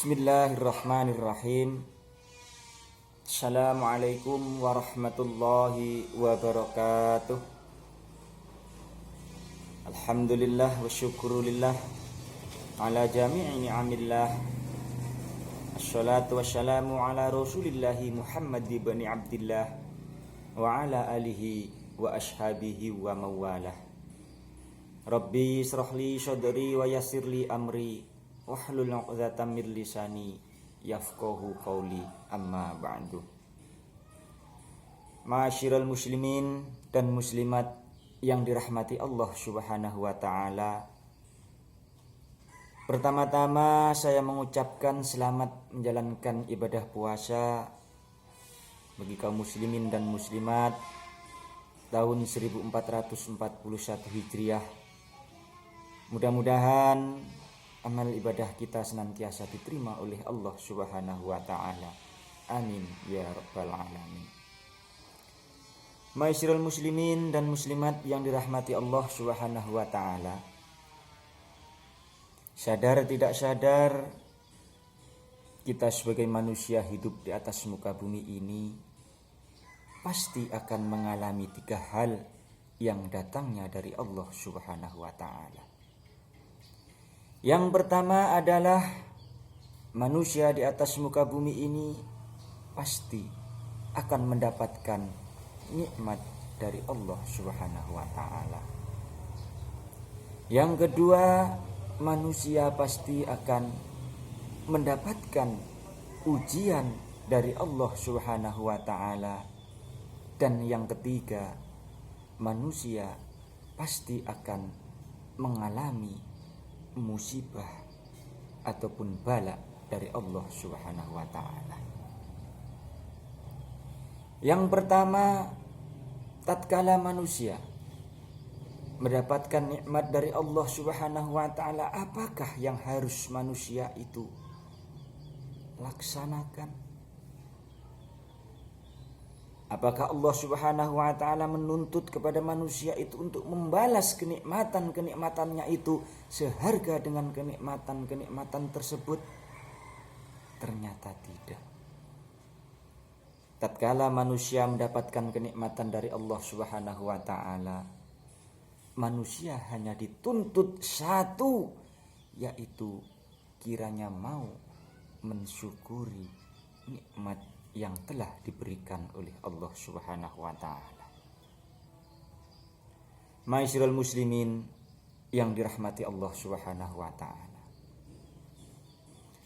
Bismillahirrahmanirrahim. Assalamualaikum warahmatullahi wabarakatuh. Alhamdulillah wa syukurulillah ala jami'i ni'amillah. Assalatu wassalamu ala rasulillahi Muhammad ibn Abdillah wa ala alihi wa ashabihi wa mawalah. Rabbi israhli sadri wa yassirli amri wahlul 'uqdatam min lisani yafqahu qawli, amma ba'du. Ma'asyiral muslimin dan muslimat yang dirahmati Allah Subhanahu wa taala. Pertama-tama saya mengucapkan selamat menjalankan ibadah puasa bagi kaum muslimin dan muslimat tahun 1441 Hijriah. Mudah-mudahan amal ibadah kita senantiasa diterima oleh Allah Subhanahu wa taala. Amin ya rabbal alamin. Ma'asyiral muslimin dan muslimat yang dirahmati Allah Subhanahu wa taala. Sadar tidak sadar, kita sebagai manusia hidup di atas muka bumi ini pasti akan mengalami 3 hal yang datangnya dari Allah Subhanahu wa taala. Yang pertama adalah manusia di atas muka bumi ini pasti akan mendapatkan nikmat dari Allah Subhanahu wa taala. Yang kedua, manusia pasti akan mendapatkan ujian dari Allah Subhanahu wa taala. Dan yang ketiga, manusia pasti akan mengalami musibah ataupun bala dari Allah Subhanahu wa taala. Yang pertama, tatkala manusia mendapatkan nikmat dari Allah Subhanahu wa taala, apakah yang harus manusia itu laksanakan? Apakah Allah Subhanahu wa taala menuntut kepada manusia itu untuk membalas kenikmatan-kenikmatannya itu seharga dengan kenikmatan-kenikmatan tersebut? Ternyata tidak. Tatkala manusia mendapatkan kenikmatan dari Allah Subhanahu wa taala, manusia hanya dituntut satu, yaitu kiranya mau mensyukuri nikmat yang telah diberikan oleh Allah Subhanahu wa taala. Ma'asyiral muslimin yang dirahmati Allah Subhanahu wa taala.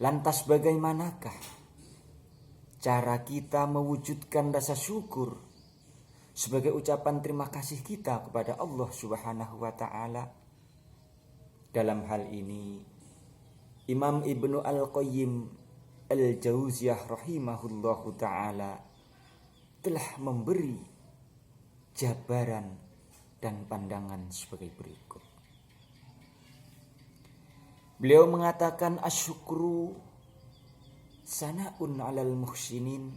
Lantas bagaimanakah cara kita mewujudkan rasa syukur sebagai ucapan terima kasih kita kepada Allah Subhanahu wa taala? Dalam hal ini Imam Ibnu Al-Qayyim Al-Jauziyah rahimahullahu ta'ala telah memberi jabaran dan pandangan sebagai berikut. Beliau mengatakan asyukru sana'un 'alal muhsinin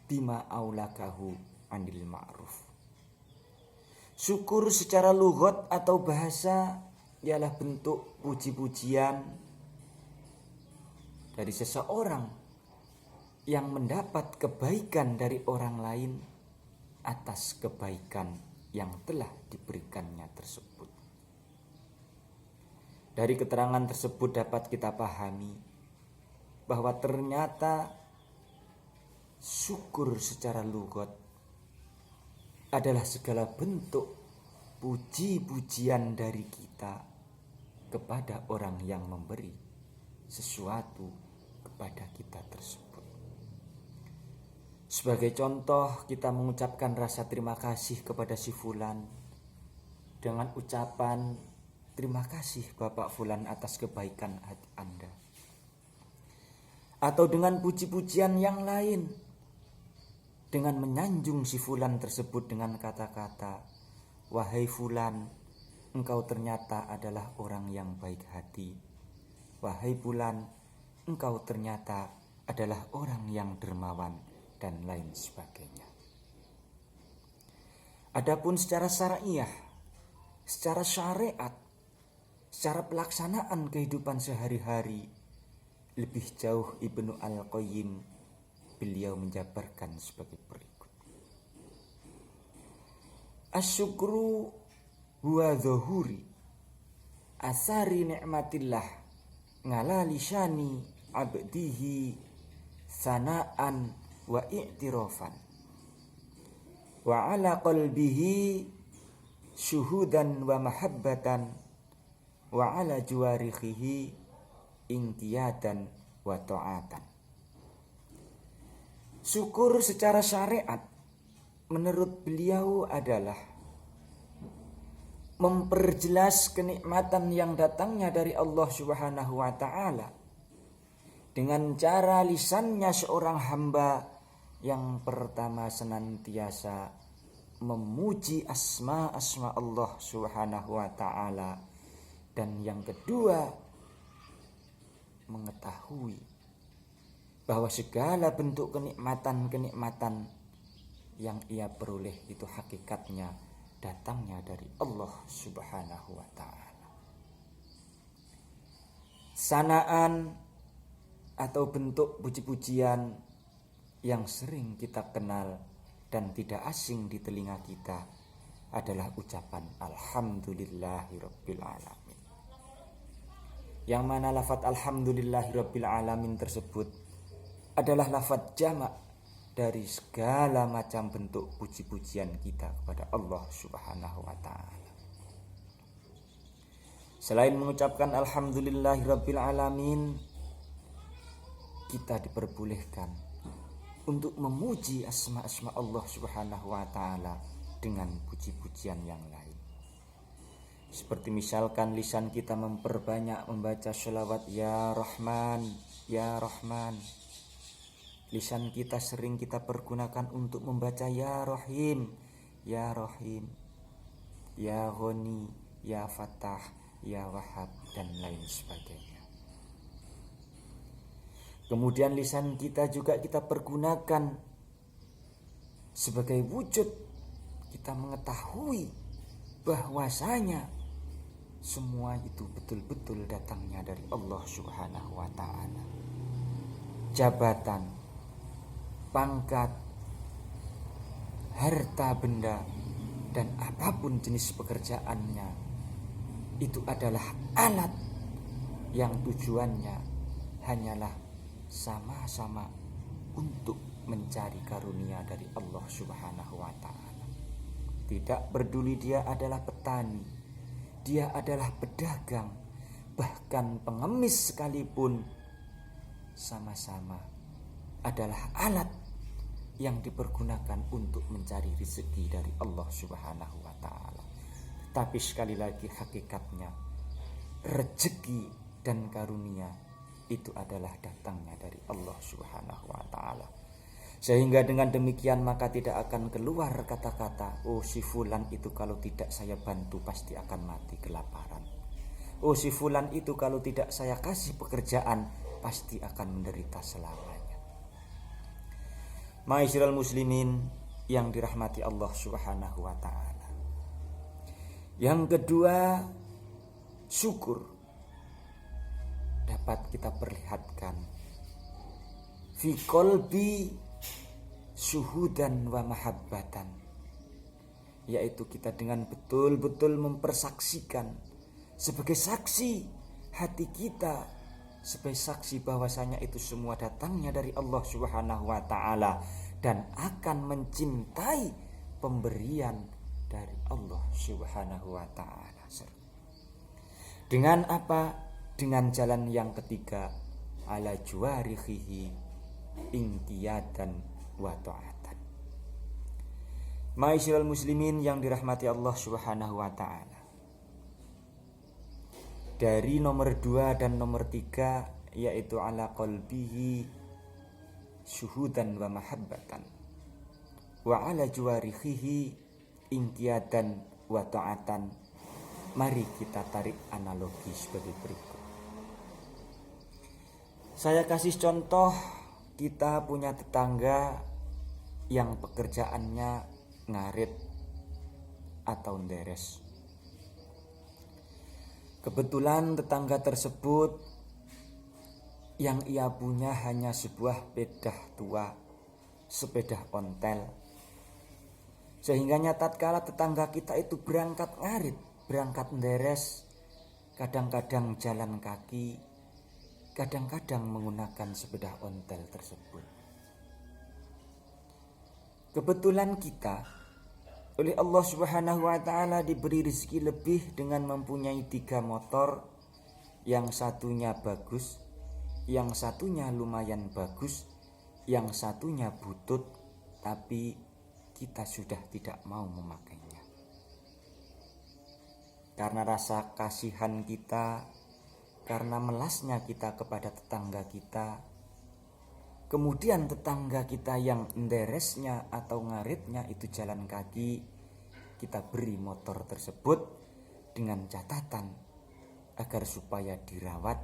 bima aulakahu 'anil ma'ruf. Syukur secara lughat atau bahasa ialah bentuk puji-pujian dari seseorang yang mendapat kebaikan dari orang lain atas kebaikan yang telah diberikannya tersebut. Dari keterangan tersebut dapat kita pahami bahwa ternyata syukur secara lughat adalah segala bentuk puji-pujian dari kita kepada orang yang memberi sesuatu kepada kita tersebut. Sebagai contoh, kita mengucapkan rasa terima kasih kepada si fulan dengan ucapan terima kasih Bapak Fulan atas kebaikan hati Anda. Atau dengan puji-pujian yang lain, dengan menyanjung si fulan tersebut dengan kata-kata, wahai fulan, engkau ternyata adalah orang yang baik hati. Wahai fulan, engkau ternyata adalah orang yang dermawan, dan lain sebagainya. Adapun secara syariah, secara syariat, secara pelaksanaan kehidupan sehari-hari, lebih jauh Ibnu Al-Qayyim, beliau menjabarkan sebagai berikut. Asyukru huwa dhuhuri asari ni'matillah ngala lisani abdihi sana'an wa i'tirafan wa ala qalbihi syuhudan wa mahabbatan wa ala juwarihi inqiyadan wa ta'atan. Syukur secara syariat menurut beliau adalah memperjelas kenikmatan yang datangnya dari Allah Subhanahu wa taala dengan cara lisannya seorang hamba yang pertama senantiasa memuji asma-asma Allah Subhanahu wa taala, dan yang kedua mengetahui bahwa segala bentuk kenikmatan-kenikmatan yang ia peroleh itu hakikatnya datangnya dari Allah Subhanahu wa taala. Sanaan atau bentuk puji-pujian yang sering kita kenal dan tidak asing di telinga kita adalah ucapan alhamdulillahirabbil alamin. Yang mana lafaz alhamdulillahirabbil alamin tersebut adalah lafaz jamak dari segala macam bentuk puji-pujian kita kepada Allah Subhanahu wa taala. Selain mengucapkan alhamdulillahirabbil alamin, kita diperbolehkan untuk memuji asma-asma Allah Subhanahu wa taala dengan puji-pujian yang lain. Seperti misalkan lisan kita memperbanyak membaca sholawat ya Rahman, ya Rahman. Lisan kita sering kita pergunakan untuk membaca ya Rahim, ya Rahim, ya Ghani, ya Fatah, ya Wahhab, dan lain sebagainya. Kemudian lisan kita juga kita pergunakan sebagai wujud kita mengetahui bahwasanya semua itu betul-betul datangnya dari Allah Subhanahu wa taala. Jabatan, pangkat, harta benda, dan apapun jenis pekerjaannya itu adalah alat yang tujuannya hanyalah sama-sama untuk mencari karunia dari Allah Subhanahu wa taala. Tidak peduli dia adalah petani, dia adalah pedagang, bahkan pengemis sekalipun, sama-sama adalah alat yang dipergunakan untuk mencari rezeki dari Allah Subhanahu wa taala. Tapi sekali lagi hakikatnya rezeki dan karunia itu adalah datangnya dari Allah Subhanahu wa taala. Sehingga dengan demikian maka tidak akan keluar kata-kata, oh si fulan itu kalau tidak saya bantu pasti akan mati kelaparan. Oh si fulan itu kalau tidak saya kasih pekerjaan pasti akan menderita selamanya. Ma'asyiral muslimin yang dirahmati Allah Subhanahu wa taala. Yang kedua, syukur dapat kita perlihatkan fi qalbi syuhudan wa mahabbatan, yaitu kita dengan betul-betul mempersaksikan sebagai saksi hati kita, sebagai saksi bahwasanya itu semua datangnya dari Allah Subhanahu wa taala dan akan mencintai pemberian dari Allah Subhanahu wa taala. Dengan apa? Dengan jalan yang ketiga, ala juwarihi inqiyadan wa ta'atan. Ma'asyiral muslimin yang dirahmati Allah Subhanahu wa taala. Dari nomor 2 dan nomor 3 yaitu ala qalbihi syuhudan wa mahabbatan wa ala juwarihi inqiyadan wa ta'atan. Mari kita tarik analogi sebagai berikut. Saya kasih contoh, kita punya tetangga yang pekerjaannya ngarit atau nderes. Kebetulan tetangga tersebut yang ia punya hanya sebuah sepeda tua, sepeda ontel. Sehingga tatkala tetangga kita itu berangkat ngarit, berangkat nderes, kadang-kadang jalan kaki, kadang-kadang menggunakan sepeda ontel tersebut. Kebetulan kita oleh Allah Subhanahu wa taala diberi rezeki lebih dengan mempunyai 3 motor, yang satunya bagus, yang satunya lumayan bagus, yang satunya butut, tapi kita sudah tidak mau memakainya. Karena rasa kasihan kita, karena melasnya kita kepada tetangga kita, kemudian tetangga kita yang nderesnya atau ngaritnya itu jalan kaki, kita beri motor tersebut dengan catatan agar supaya dirawat,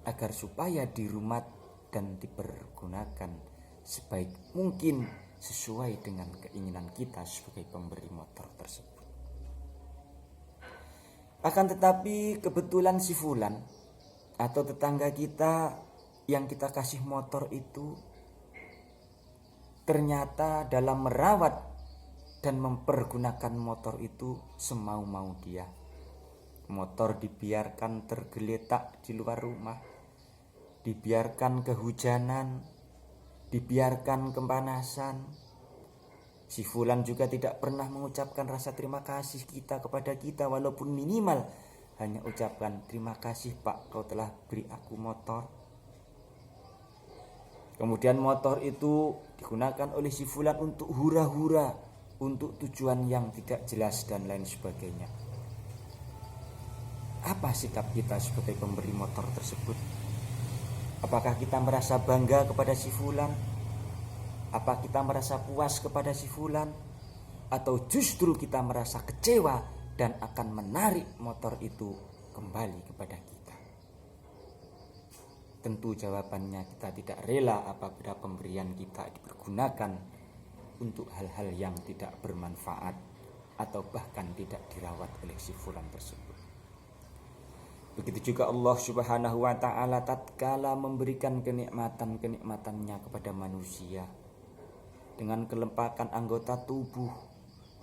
agar supaya dirumat dan dipergunakan sebaik mungkin sesuai dengan keinginan kita sebagai pemberi motor tersebut. Akan tetapi kebetulan si fulan atau tetangga kita yang kita kasih motor itu ternyata dalam merawat dan mempergunakan motor itu semau-mau dia. Motor dibiarkan tergeletak di luar rumah, dibiarkan kehujanan, dibiarkan kepanasan. Si fulan juga tidak pernah mengucapkan rasa terima kasih kita kepada kita, walaupun minimal hanya ucapkan terima kasih Pak, kau telah beri aku motor. Kemudian motor itu digunakan oleh si fulan untuk hura-hura, untuk tujuan yang tidak jelas dan lain sebagainya. Apa sikap kita sebagai pemberi motor tersebut? Apakah kita merasa bangga kepada si fulan? Apa kita merasa puas kepada si fulan? Atau justru kita merasa kecewa dan akan menarik motor itu kembali kepada kita? Tentu jawabannya kita tidak rela apabila pemberian kita dipergunakan untuk hal-hal yang tidak bermanfaat atau bahkan tidak dirawat oleh si fulan tersebut. Begitu juga Allah Subhanahu wa taala tatkala memberikan kenikmatan-kenikmatannya kepada manusia dengan kelengkapan anggota tubuh,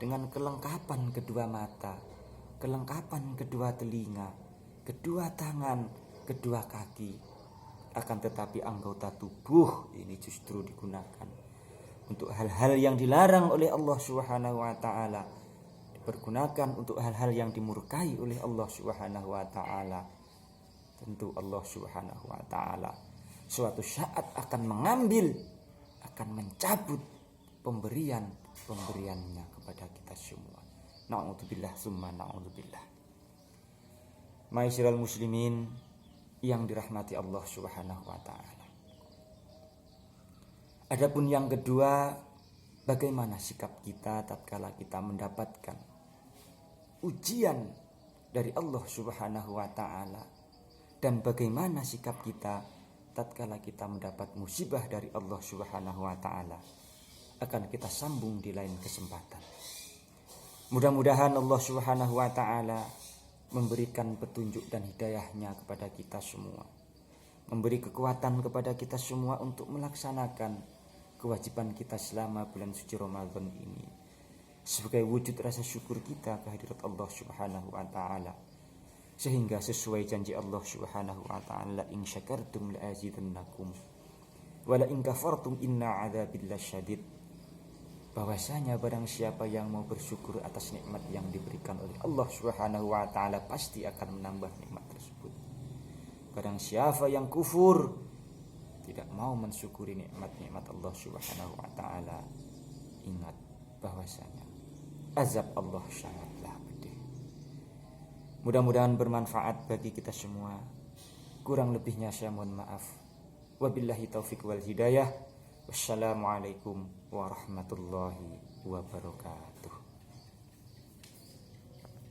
dengan kelengkapan kedua mata, kelengkapan kedua telinga, kedua tangan, kedua kaki. Akan tetapi anggota tubuh ini justru digunakan untuk hal-hal yang dilarang oleh Allah Subhanahu wa taala, dipergunakan untuk hal-hal yang dimurkai oleh Allah Subhanahu wa taala. Tentu Allah Subhanahu wa taala suatu saat akan mengambil, akan mencabut pemberiannya kepada kita semua. Na'udzubillah summa na'udzubillah. Ma'asyiral muslimin yang dirahmati Allah Subhanahu wa taala. Adapun yang kedua, bagaimana sikap kita tatkala kita mendapatkan ujian dari Allah Subhanahu wa taala, dan bagaimana sikap kita tatkala kita mendapat musibah dari Allah Subhanahu wa taala, akan kita sambung di lain kesempatan. Mudah-mudahan Allah Subhanahu wa taala memberikan petunjuk dan hidayahnya kepada kita semua, memberi kekuatan kepada kita semua untuk melaksanakan kewajiban kita selama bulan suci Ramadan ini sebagai wujud rasa syukur kita kehadirat Allah Subhanahu wa taala, sehingga sesuai janji Allah Subhanahu wa taala, in syakartum la azidannakum wa la in kafartum inna adzabil lasyadid. Bahwasanya barang siapa yang mau bersyukur atas nikmat yang diberikan oleh Allah Subhanahu wa taala pasti akan menambah nikmat tersebut. Barang siapa yang kufur, tidak mau mensyukuri nikmat-nikmat Allah Subhanahu wa taala, ingat bahwasanya azab Allah sangatlah pedih. Mudah-mudahan bermanfaat bagi kita semua. Kurang lebihnya saya mohon maaf. Wabillahi taufik wal hidayah. Wassalamualaikum warahmatullahi wabarakatuh.